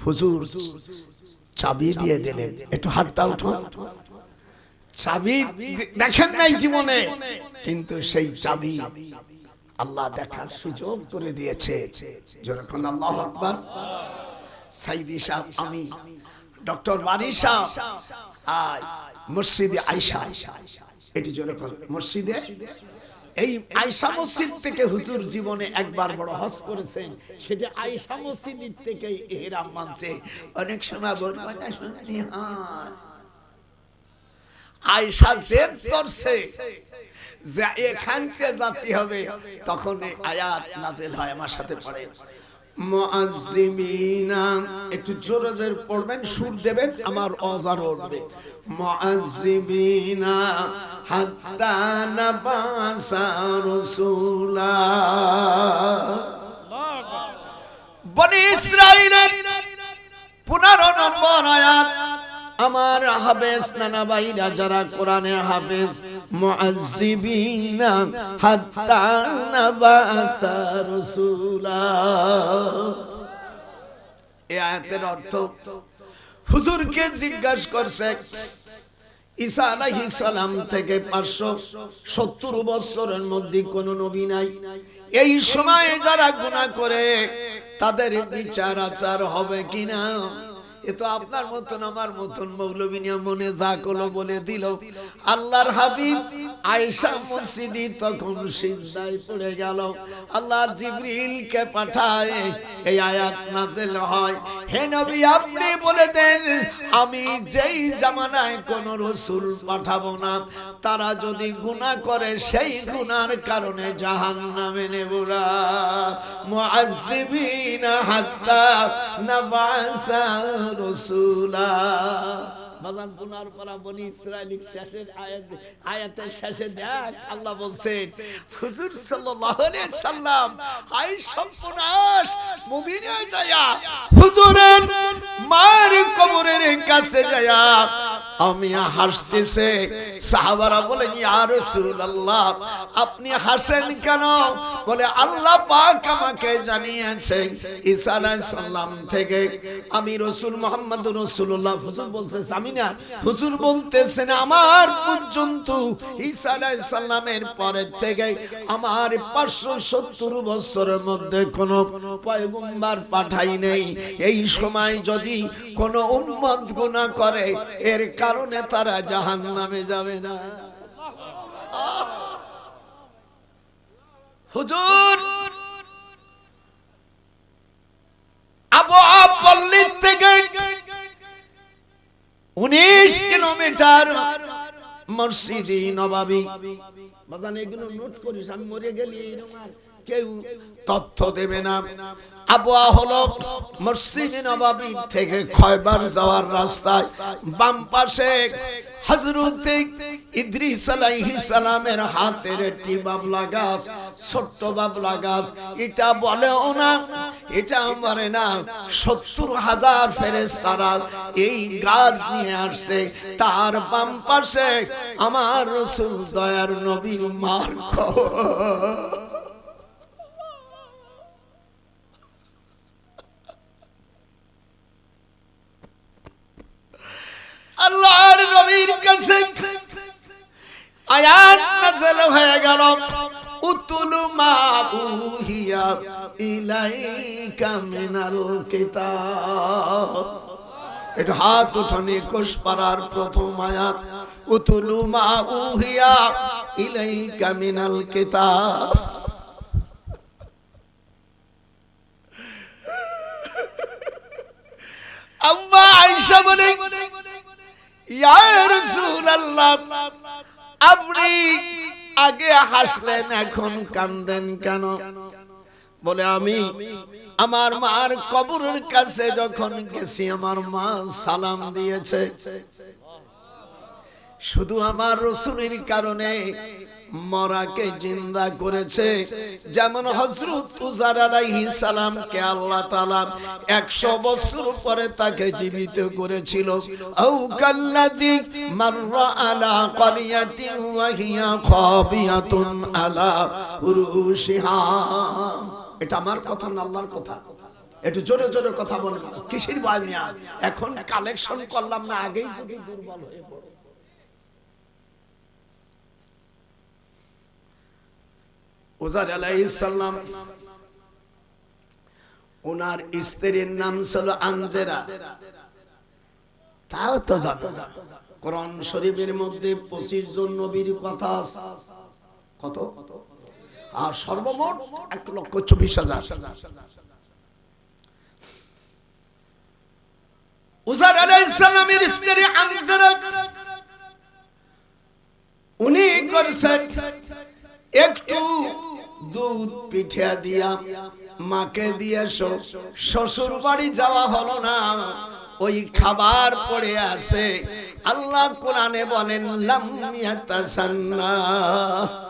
হুজুর চাবি দিয়ে দিলেন, একটু হাতটা উঠো। চাবি দেখেন নাই জীবনে, কিন্তু সেই চাবি আল্লাহ দেখার সুযোগ করে দিয়েছে। যখন আল্লাহু আকবার। সাইদি সাহেব, আমি ডক্টর বারী সাহেব মসজিদে আয়েশা, এটি যখন মসজিদে এই আয়েশা মসজিদ থেকে হুজুর জীবনে একবার বড় হজ করেছেন, সেটা আয়েশা মসজিদ থেকে ইহরাম মানছে। অনেক সময় বলতে হয় আয়েশা জেদ করছে যে এখান থেকে যেতে হবে, তখন এই আয়াত নাযিল হয়। আমার সাথে পড়ে মুআজ্জিমিনা, একটু জোরে জোরে পড়বেন, সুর দেবেন, আমার অজার উঠবে। মুআজ্জিমিনা হাত্তা নাবাসা রাসূলা। বনি ইসরাঈলের 15 নম্বর আয়াত। আমার হাফেজ নানা ভাইরা যারা কোরআনে হাফেজ, মুআজ্জিবিনা হাত্তা নাবাসা রাসূলা। এই আয়াতের অর্থ, হুজুরকে জিজ্ঞাসা করছে ঈসা আলাইহিস সালাম থেকে 570 বছরের মধ্যে কোন নবী নাই, এই সময়ে যারা গুনাহ করে তাদের বিচার আচার হবে কিনা? এ তো আপনার মতন আমার মতন মৌলবী নিয়ে মনে যা কলো বলে দিল। আল্লাহর হাবিব আয়েশা মসজিদে তখন সিজদায় পড়ে গেল। আল্লাহ জিবরিলকে পাঠায়, এই আয়াত নাযিল হয়, হে নবী আপনি বলে দেন আমি যেই জামানায় কোন রাসূল পাঠাবো না, তারা যদি গুনাহ করে সেই গুনার কারণে জাহান্নামে নেব না। মুআজ্জিবিনা হাত্তা নাবাসা রাসূলা। বাজান গুনার পরা বনি ইসরাইল শেষের আয়াতের শেষে দেখ আল্লাহ বলছেন হুজুর সাল্লাল্লাহু আলাইহি সাল্লাম আই সর্বনাশ মদিনায় যায়া হুজুরের মার কবরের কাছে যায়া আমি হাসতেছে। সাহাবারা বলেন ইয়া রাসূলুল্লাহ আপনি হাসেন কেন? বলে আল্লাহ পাক আমাকে জানিয়েছে ঈসা আলাইহিস সালাম থেকে আমি রাসূল মুহাম্মদুর রাসূলুল্লাহ। হুজুর বলতেছে আমি না, হুজুর বলতেছেন আমার পর্যন্ত ঈসা আলাইহিস সালামের পরে থেকে আমার 570 বছরের মধ্যে কোন পয়গম্বর পাঠাই নেই। এই সময় যদি কোন উম্মত গুনাহ করে এর কারণে তারা জাহান্নামে যাবে না। হুজুর আবওয়া পল্লী থেকে 19 কিলোমিটার মসজিদে নববী। বাজান এগুলো নোট করিস, আমি মরে গেলি কেউ তথ্য দেবে না। আবওয়া হলো মসজিদে নববী থেকে খয়বার যাওয়ার রাস্তায় বাম পাশে হযরত ইদ্রিস আলাইহিস সালামের হাতের একটি বাবলা গাছ, ছোট্ট বাবলা গাছ। এটা বলেও না, এটা মানে না, 70,000 ফেরেশতারা এই গাছ নিয়ে আসছে। তার বাম পাশে আমার রাসূল দয়ার নবীর মার আল্লাহর নবীর কাছে আয়াত নাযিল হয়ে গেল উতুলু মা উহিয়া ইলাইকা মিনাল কিতাব। এটা হাত উঠানে 21 পারার প্রথম আয়াত উতুলু মা উহিয়া ইলাইকা মিনাল কিতাব। আম্মা আয়েশা বলে ইয়া রাসূলুল্লাহ আপনি আগে হাসলেন এখন কাঁদেন কেন? বলে আমি আমার মার কবরের কাছে যখন গেছি আমার মা সালাম দিয়েছে, শুধু আমার রাসূলের কারণে মরাকে জিন্দা করেছে। যেমন হযরত উজার আলাইহিস সালামকে আল্লাহ তাআলা 100 বছর পরে তাকে জীবিত করেছিল। আও কাল্লাযী মাররা আলা ক্বরিয়াতিন ওয়া হিয়া খাবিয়াতুন আলা উরুশিহা। এটা আমার কথা না আল্লাহর কথা? একটু জোরে জোরে কথা বলবেন। কিসের ভয় মিয়া? এখন কালেকশন করলাম না, আগেই যদি দুর্বল হয়ে পড়ে। উজার আলাইহিস সালাম, ওনার স্ত্রীর নাম ছিল আনজেরা। তাও তো জানো কোরআন শরীফের মধ্যে 25 জন নবীর কথা আছে। কত? আর সর্বমোট 1,24,000। উজার আলাইহিস সালামের স্ত্রী আনজেরা উনি করছেন একটু দুধ পিঠা দিয়া মাকে দিয়ে শ্বশুর বাড়ি যাওয়া হলো না, ওই খাবার পড়ে আছে। আল্লাহ কোরআনে বলেন লাম ইয়াতাসান্না।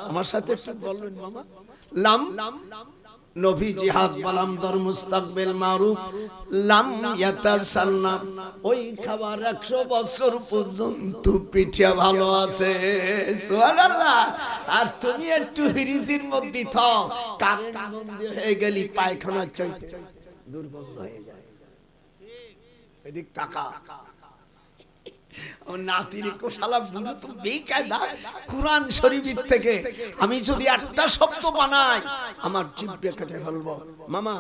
আমার সাথে একটু বলবেন মামা। লাম নবী জিহাদ বালাম দর মুস্তাকবিল মারুফ লাম ইয়াতাসান্না। ওই খাবার 100 বছর পর্যন্ত পিঠা ভালো আছে। সুবহানাল্লাহ। আর তুমি একটু ফ্রিজের মধ্যে থাও, কারেন্ট বন্ধ হয়ে গেলি পায়খানা চলতে দুর্গন্ধ হয়ে যায়। এদিক টাকা নাতিরে কোশালা বুঝো তো বেকায়দা। কুরআন শরীফ থেকে আমি যদি একটা শব্দ বানাই আমার জিহ্বা কেটে ফেলবো। মামা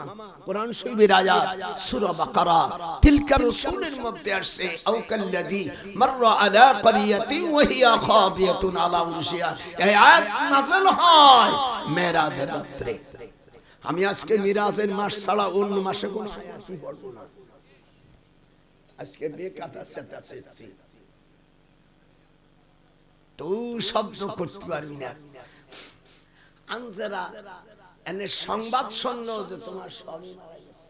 কুরআন শরীফের আয়াত সূরা বাকারা তিলকা রাসূলের মধ্যে আসছে আও কাল্লাযী মাররা আলা ক্বরিয়াতিন ওয়া হিয়া খাবিয়াতুন আলা উরুশিহা। এই আয়াত নাযিল হয় মেরাজের রাতে। আমি আজকে মিরাজের মাস ছাড়া অন্য মাসে কোনো আয়াতই বলবো না। আজকে বেকাতা সেটাছে তো শব্দ করতে পারবি না। আনজেরা এনে সংবাদ শুনলো যে তোমার স্বামী মারা গেছে,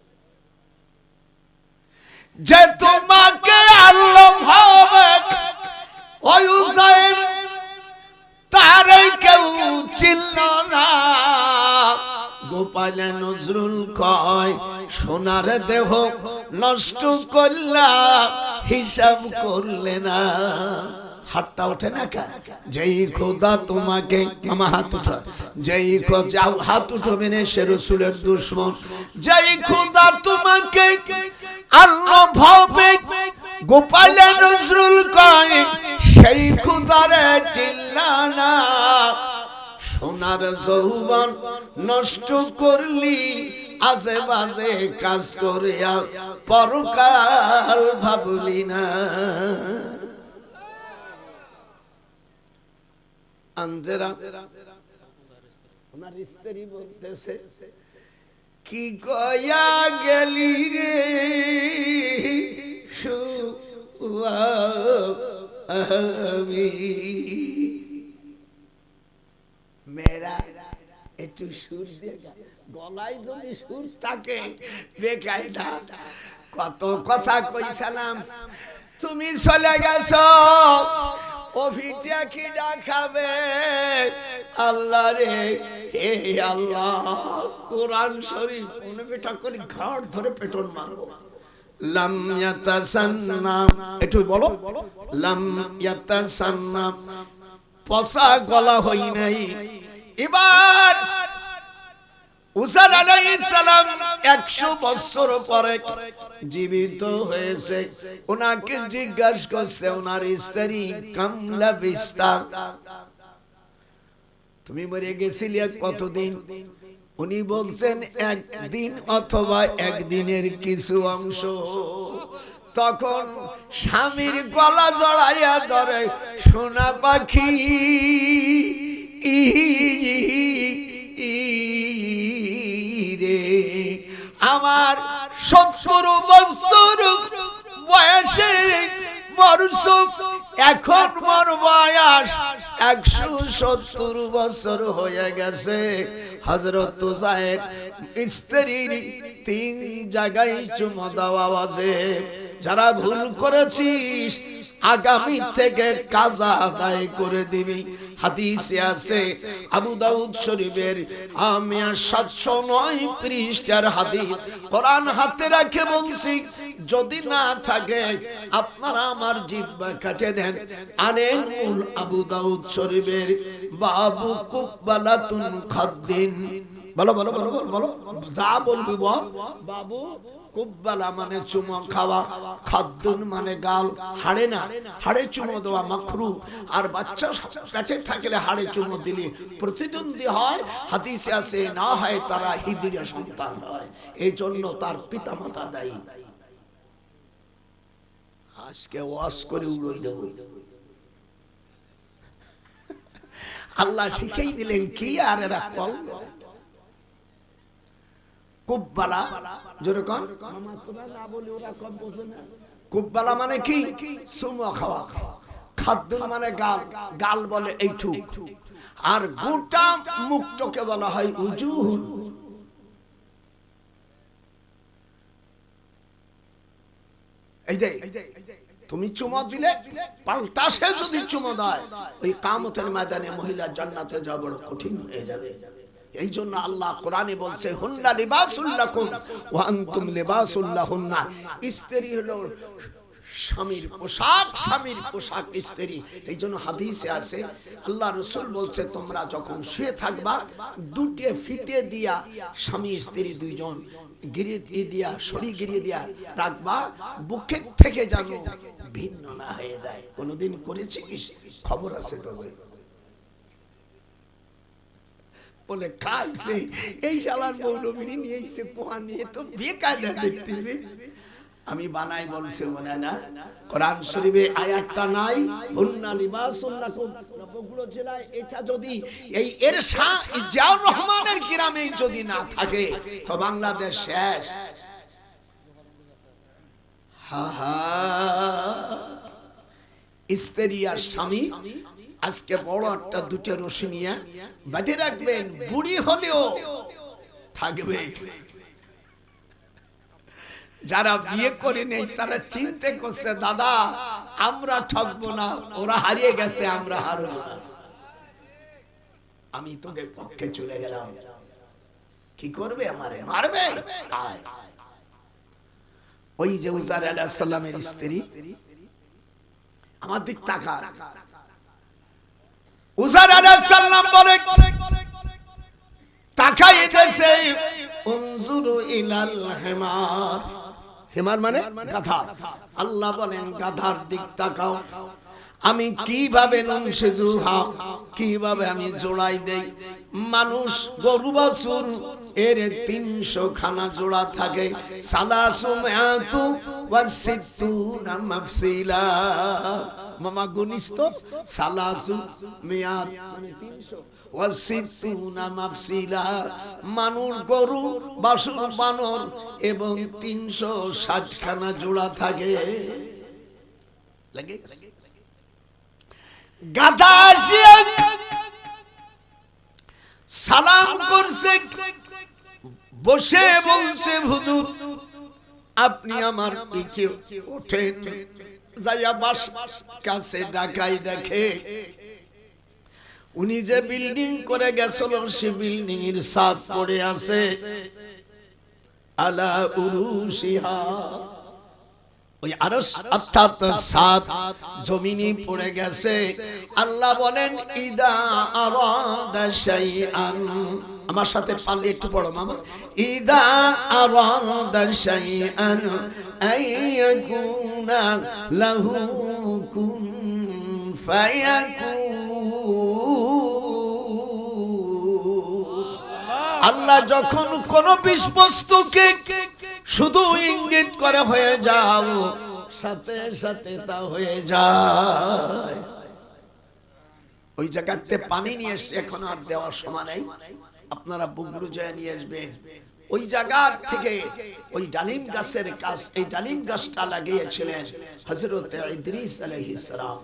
যে তোমাকে আল্লাহ ভাবে ওই উজাইর তারে কেউ চিনল না। গোপাল নজরুল কয় সোনার দেহ নষ্ট করলা হিসাব করলে না। হাতটা ওঠে না কা? যেই খোদা তোমাকে, মামা হাত উঠা, যেই যাও হাত উঠবে না সে রাসূলের দুশমন। যেই খোদা তোমাকে আল্লাহ ভাবে গোপাল নজরুল কয় সেই খোদারে চিনলা না। সোনার যৌবন নষ্ট করলি আজে বাজে কাজ করে পরকাল ভাবলি না। আনজেরা ওনার স্ত্রী বলতেছে কি কয়া গেলি রে আমি মেরা একটু সুর দিয়ে গলায় যদি সুর থাকে বেকায়দা। কত কথা কইছিলাম, তুমি চলে গেছো অভিটা কি ডাকাবে আল্লাহ রে। হে আল্লাহ কোরআন শরীফ কোন বেটা করে ঘাট ধরে পেটন মারবো। লাম ইয়াতাসান্না একটু বলো। লাম ইয়াতাসান্না পসা গলা হই নাই। এবার উজার আলাইহিস সালাম 100 বছর পরে জীবিত হয়েছে। ওনাকে জিজ্ঞাসা করছে ওনার স্ত্রী কামলা বিস্তা, তুমি মরে গেছিলে কতদিন? উনি বলছেন একদিন অথবা একদিনের কিছু অংশ। তখন স্বামীর গলা জড়াইয়া ধরে সোনা পাখি রে আমার 70 বছর বয়সে মরছ, এখন মোর বয়স 170 বছর হয়ে গেছে। হযরত উজাইর স্ত্রীর 3 জায়গায় চুমো দেওয়া আওয়াজে যারা ভুল করেছিস আগামী থেকে কাজা আদায় করে দিবি। হাদিসে আছে আবু দাউদ শরীফের 709 পৃষ্ঠার হাদিস। কোরআন হাতে রাখে বলছি, যদি না থাকে আপনারা আমার জিহ্বা কেটে দেন, আনেন মূল আবু দাউদ শরীফের বাবু কুব্বালাতুন খাদ্দিন। বলো বলো বলো বলো, যা বলবি বল। বাবু কুব্বালা মানে চুমো খাওয়া, খাদ্দুন মানে গাল, হাড়ে না, হাড়ে চুমো দেওয়া মাকরু। আর বাচ্চা কাছে থাকলে হাড়ে চুমো দিলে প্রতিদ্বন্দ্বী হয়। হাদিসে আছে না হয় তারা হিজড়া সন্তান হয়, এই জন্য তার পিতামাতা দায়ী। আজকে ওয়াজ করে উড়িয়ে দেব। আল্লাহ শিখাই দিলেন কি আর এরা কল কুব্বালা। যেরকম না বলি ওরা কম বোঝে না। কুব্বালা মানে কি? চুমো খাওয়া। খাদ্দুন মানে গাল, গাল বলে এইটু। আর গোটা মুখটাকে বলা হয় উজুহুন। এই যে তুমি চুমো দিলে পাল্টা সে যদি চুমো দেয়, ওই কিয়ামতের ময়দানে মহিলা জান্নাতে যাওয়া বড় কঠিন হয়ে যাবে। এই জন্য আল্লাহ কোরআনে বলছে হুন্না লিবাসুল লাকুম ওয়া আনতুম লিবাসুল লাহুন্না। স্ত্রী হলো স্বামীর পোশাক, স্বামীর পোশাক স্ত্রী। এই জন্য হাদিসে আছে আল্লাহ রাসূল বলছে তোমরা যখন শুয়ে থাকবা দুটি ফিতে দিয়া স্বামী স্ত্রী দুইজন গিরিয়ে দিয়া শরী গিরিয়ে দিয়া রাখবা, বুকের থেকে যেন ভিন্ন না হয়ে যায়। কোনদিন করেছিস? খবর আছে তবে বলে খাইছে এই শালার মৌলবী নিয়ে এসে পোহা নিয়ে তো বেকায়দা দেখতেছি। আমি বানাই বলছে মনে না, কোরআন শরীফে আয়াতটা নাই হুন্না লিবাসুল লাকুম। বগুড়া জেলায় এটা যদি এই এরশাদ জিয়াউর রহমানের কিরামে যদি না থাকে তো বাংলাদেশ শেষ। হা হা, স্ত্রী আর স্বামী আজকে বড় একটা দুটো রশি নিয়ে বাঁধে রাখবেন, বুড়ি হলেও থাকবে। যারা বিয়ে করে নেই তারা চিন্তা করছে দাদা আমরা ঠকবো না, ওরা হারিয়ে গেছে আমরা হারবো না। আমি তোকে পক্ষে চলে গেলাম, কি করবে? আমারে মারবে। ওই যে উজার আলাইহিস সালামের স্ত্রী আমার দিক তাকা। উজার আলাইহিস সালাম বলে তাকাই দেশে উনজুরু ইলাল হিমার। হিমার মানে গাধা। আল্লাহ বলেন গাধার দিক তাকাও। আমি কিভাবে নুনশিজুহা, কিভাবে আমি জোড়াই দেই। মানুষ গরু বাছুর এর 300 খানা জোড়া থাকে। সালাসু মিআতু ওয়া সিত্তুনা মাফসিলা। মামা গুনিস তো, সালাসু মিআত মানে 300 ওয়া সিত্তুনা মাফসিলা। মানুষ গরু বাছুর বানর এবং 360 খানা জোড়া থাকে। লাগে গাধা সালাম করছে, বসে বলছে হুজুর আপনি আমার পিছে ওঠেন। যাইয়া বাস কাছে ডাকাই দেখে উনি যে বিল্ডিং করে গেছিল সে বিল্ডিং এর ছাদ পড়ে আছে। আলা উরুশিহা, ওই আরশ অর্থাৎ ছাদ জমিনে পড়ে গেছে। আল্লাহ বলেন ইদা আরাদা শাইআন, আমার সাথে পারলে একটু পড়ো মামা। ইদা আরাদা শাইআন আইয়াকুনা লাহু কুন ফায়াকুন। আল্লাহ যখন কোন বস্তুকে শুধু ইঙ্গিত করে হয়ে যাও, সাথে সাথে তা হয়ে যায়। ওই জায়গাতে পানি নিয়ে এসে এখন আর দেওয়ার সময় নেই, আপনারা বুগড়ু জয় নিয়ে আসবেন। ওই জায়গা থেকে ওই ডালিম গাছের কাছ, এই ডালিম গাছটা লাগিয়েছিলেন হযরত ইদ্রিস আলাইহিস সালাম।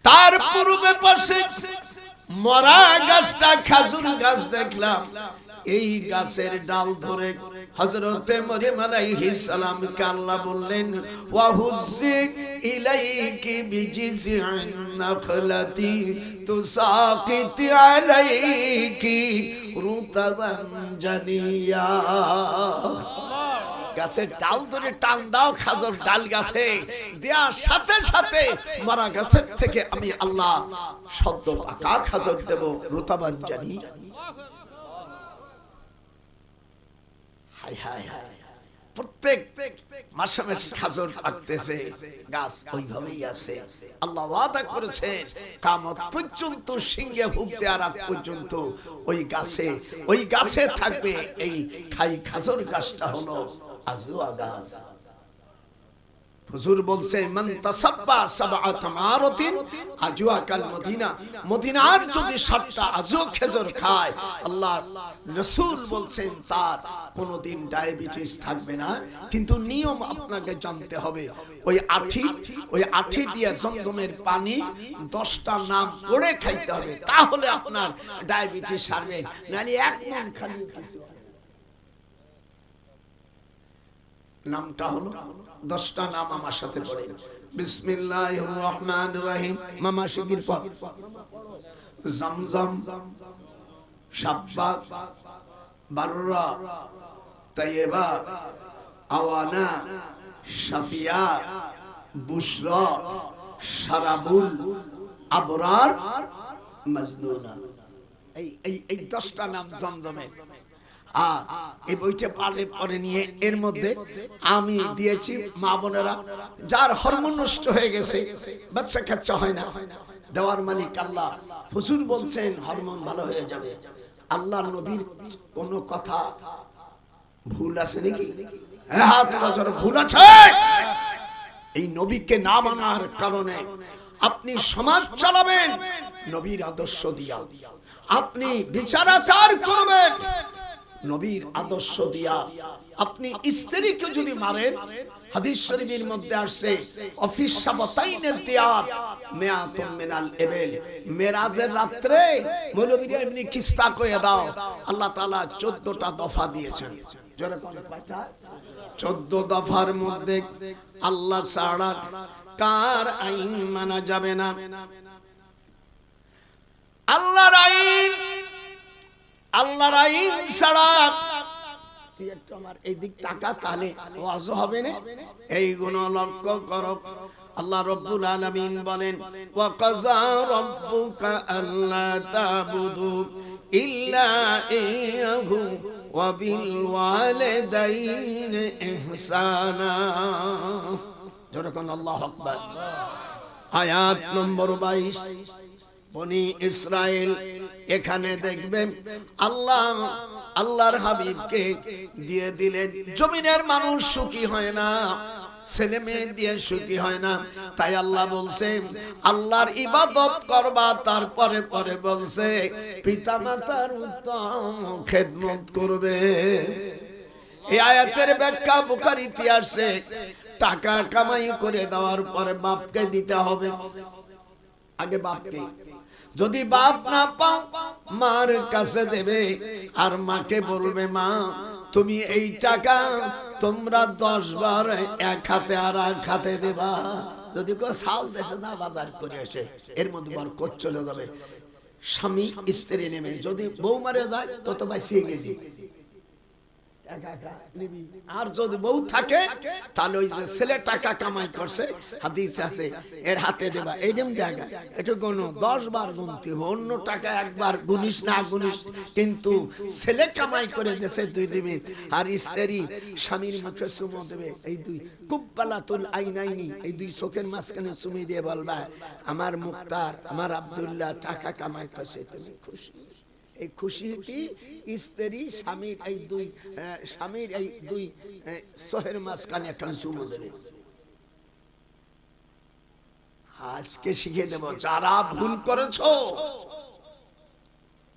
তার পূর্বে পাশে মরা গাছটা খেজুর গাছ দেখলাম। এই গাছের ডাল ধরে হযরতে মরিয়ম আলাইহিস সালামকে আল্লাহ বললেন ওয়া হুজ্জি ইলাইকি বিজিসিন নাখলাতি তুসাকিত আলাইকি রুতাবান জানিয়া। গাছের ডাল ধরে টান দাও খাজর ডাল গাছে, দেওয়ার সাথে সাথে মারা গাছের থেকে আমি আল্লাহ সদ্য পাকা খাজর দেব রুতাবান জানিয়া। হায় হায় হায়, প্রত্যেক মাসে মাসে খাজর পাকতেছে, গাছ ওইভাবেই আছে। আল্লাহ ওয়াদা করেছেন কিয়ামত পর্যন্ত সিংহে ফুঁক দেওয়ার আগ পর্যন্ত ওই গাছে থাকবে। এই খাজর গাছটা হলো আজওয়া গাছ। হুজুর বলছেন মান তাসাব্বা সাবআ তামারাতিন আজওয়া কাল মদিনা, মদিনার যদি 7টা আজও খেজুর খায় আল্লাহ রাসূল বলছেন তার কোনোদিন ডায়াবেটিস থাকবে না। কিন্তু নিয়ম আপনাকে জানতে হবে, ওই আঠি দিয়ে জমজমের পানি 10টা নাম পড়ে খাইতে হবে, তাহলে আপনার ডায়াবেটিস সারবে। নালে এক মন খালি কিছু নামটা হলো 10টা নাম আমার সাথে পড়ে। বিসমিল্লাহির রহমানির রহিম, মামা শিগগির পড়। জমজম, শাব্বা, বাররা, তাইয়্যিবা, আওয়ানা, শাফিয়া, বুশরা, শারাবুল, আবরার, মাজনুনা। এই 10টা নাম জমজমের। এই বইটা পারলে পরে নিয়ে এর মধ্যে আমি দিয়েছি মা বোনেরা যার হরমোন নষ্ট হয়ে গেছে, বাচ্চা কাচ্চা হয় না, দেওয়ার মালিক আল্লাহ। হুজুর বলছেন হরমোন ভালো হয়ে যাবে। আল্লাহর নবীর কোন কথা ভুল আছে নাকি? হ্যাঁ, ভুল আছে। এই নবীকে না মানার কারণে আপনি সমাজ চালাবেন নবীর আদর্শ দিয়া, আপনি বিচার আচার করবেন নবীর আদর্শ দিয়া। আপনি স্ত্রীকে যদি মারেন, হাদিস শরীফের মধ্যে আসছে অফিস সাবতাইনের তিয়াব মিয়াতুম মিনাল ইবিল, মেরাজের রাতে মৌলবীরা এমনি কিস্তা কয়ে দাও। আল্লাহ তাআলা 14টা দফা দিয়েছেন। জোরে কোন কয়টা? 14 দফার মধ্যে আল্লাহ ছাড়া কার আইন মানা যাবে না। আল্লাহর আইন ছাড়া তুই একটু আমার এই দিক তাকা, তাহলে ওয়াজ হবে না। এই গুণ লক্ষ্য করো। আল্লাহ রাব্বুল আলামিন বলেন ওয়া কাযা রাব্বুকা আল্লা তা'বুদু ইল্লা ইয়্যাহু ওয়া বিল ওয়ালিদাইনি ইহসানা। যখন আল্লাহু আকবার। আয়াত নম্বর 22 বনি ইসরাইল। এখানে দেখবেন আল্লাহর হাবিবকে দিয়ে দিলেন। জমিনের মানুষ সুখী হয় না, ছেলে মেয়ে দিয়ে সুখী হয় না, তাই আল্লাহ বলছে আল্লাহর ইবাদত করবা, তারপরে পরে বলছে পিতা মাতার উত্তম খেদমত করবে। এই আয়াতের ব্যাখ্যা বুখারীতে আসছে, টাকা কামাই করে দেওয়ার পরে বাপকে দিতে হবে। আগে বাপকে, যদি বাপ না পাও মার কাছে দেবে, আর মাকে বলবে মা তুমি এই টাকা তোমরা 10 বার এক হাতে আর এক হাতে দেবা। যদি কেউ সাল দেশে না বাজার করে আসে, এর মধ্যে বরকত চলে যাবে। স্বামী স্ত্রী নেমে যদি বউ মারে যায় তত বাঁচিয়ে গেছি। আর যদি বউ থাকে তাহলে ওই যে ছেলে টাকা কামাই করছে, হাদিস আছে, এর হাতে দেবা। এই যেমন জায়গা একটু গুনো 10 বার গুনতে হবে, অন্য টাকা একবার গুনিস না গুনিস, কিন্তু ছেলে কামাই করে দেশে 2 দিবে। আর স্ত্রী স্বামীর মুখে চুমো দেবে। এই 2 কুব্বালাতুল আইনাইনি, এই 2 চোখের মাঝখানে চুমি দিয়ে বলবা আমার মুক্তার, আমার আব্দুল্লাহ টাকা কামাই করছে, তুমি খুশি। এই খুশিটি স্ত্রী স্বামীর এই 2 সোহের মাঝখানে একটা চুমো দেবে। আজকে শিখে দেব, যারা ভুল করেছো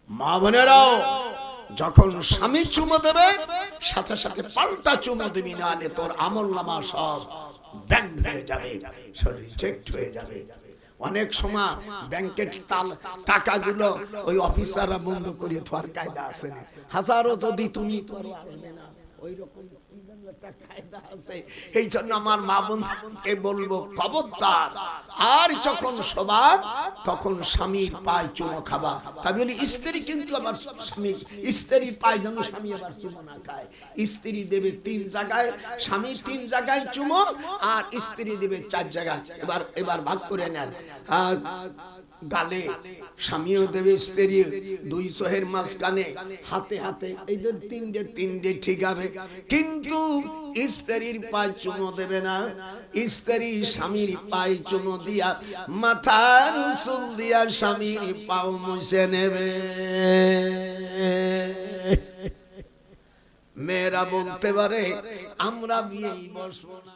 মা বোনেরাও, যখন স্বামী চুমো দেবে সাথে সাথে পাল্টা চুমো দিবি, নাহলে তোর আমলনামা সব ব্যান্ড হয়ে যাবে, শরীর চেক হয়ে যাবে। অনেক সময় ব্যাংকের টাকাগুলো ওই অফিসাররা বন্ধ করে থার কায়দা আছে না, হাজারও যদি তুমি করো আসবে না, ওই রকম কি যেন একটা কায়দা আছে। এই জন্য আমার মা বোনকে বলবো খবরদার, আর যখন সবাব তখন স্বামীর পায়ে চুমো খাবা। তবে স্ত্রী কিন্তু আবার স্বামীর স্ত্রীর পায়ে যেন স্বামী আবার চুমো না খায়। স্ত্রী দেবে 3 জায়গায়, স্বামী 3 জায়গায় চুমো, আর স্ত্রী দেবে 4 জায়গায়। এবার ভাগ করে নেন। গালে স্বামীও দেবে, স্ত্রী 2 চোহের মাঝখানে, হাতে হাতে, এই যে 3টে ঠিক হবে। কিন্তু স্ত্রীর পায়ে চুমো দেবে না, স্ত্রী স্বামীর পায়ে চুমো দিয়া মাথার চুল দিয়া স্বামীর পাও মুছে নেবে। মেয়েরা বলতে পারে আমরা বিয়েই বসবো না।